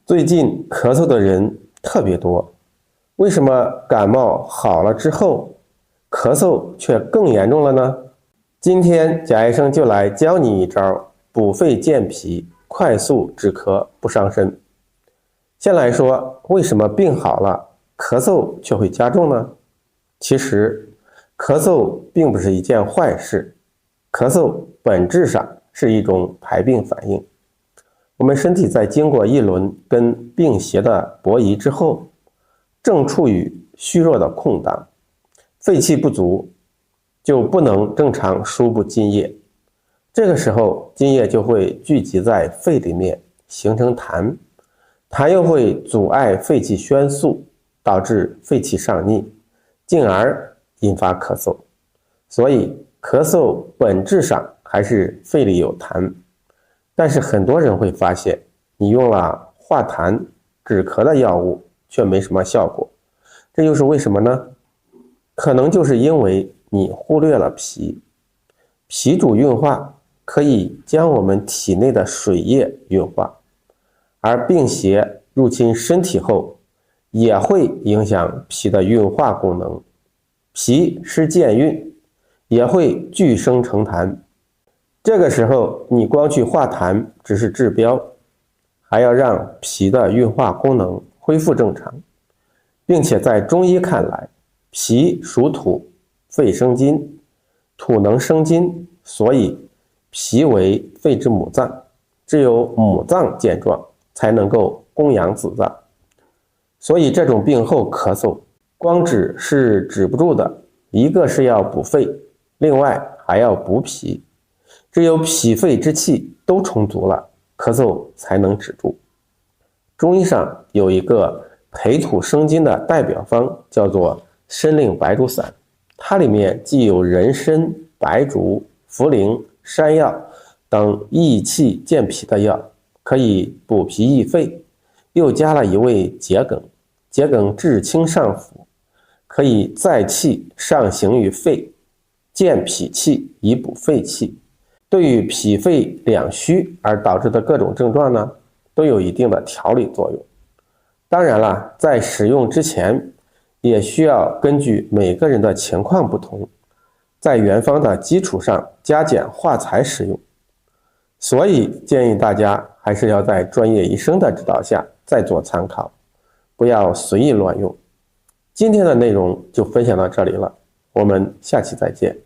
最近咳嗽的人特别多，为什么感冒好了之后，咳嗽却更严重了呢？今天贾医生就来教你一招补肺健脾，快速止咳不伤身。先来说，为什么病好了，咳嗽却会加重呢？其实，咳嗽并不是一件坏事，咳嗽本质上是一种排病反应。我们身体在经过一轮跟病邪的博弈之后，正处于虚弱的空档，肺气不足，就不能正常输布津液。这个时候，津液就会聚集在肺里面，形成痰，痰又会阻碍肺气宣肃，导致肺气上逆，进而引发咳嗽。所以，咳嗽本质上还是肺里有痰。但是很多人会发现，你用了化痰止咳的药物，却没什么效果。这又是为什么呢？可能就是因为你忽略了脾。脾主运化，可以将我们体内的水液运化，而病邪入侵身体后，也会影响脾的运化功能。脾失健运，也会聚生成痰。这个时候，你光去化痰只是治标，还要让脾的运化功能恢复正常，并且在中医看来，脾属土，肺生金，土能生金，所以脾为肺之母脏，只有母脏健壮，才能够供养子脏。所以这种病后咳嗽，光止是止不住的，一个是要补肺，另外还要补脾。只有脾肺之气都充足了，咳嗽才能止住。中医上有一个培土生金的代表方，叫做参苓白术散，它里面既有人参、白术、茯苓、山药等益气健脾的药，可以补脾益肺，又加了一味桔梗，桔梗治清上腑，可以载气上行于肺，健脾气以补肺气。对于脾肺两虚而导致的各种症状呢，都有一定的调理作用。当然了，在使用之前，也需要根据每个人的情况不同，在原方的基础上加减化裁使用。所以建议大家还是要在专业医生的指导下再做参考，不要随意乱用。今天的内容就分享到这里了，我们下期再见。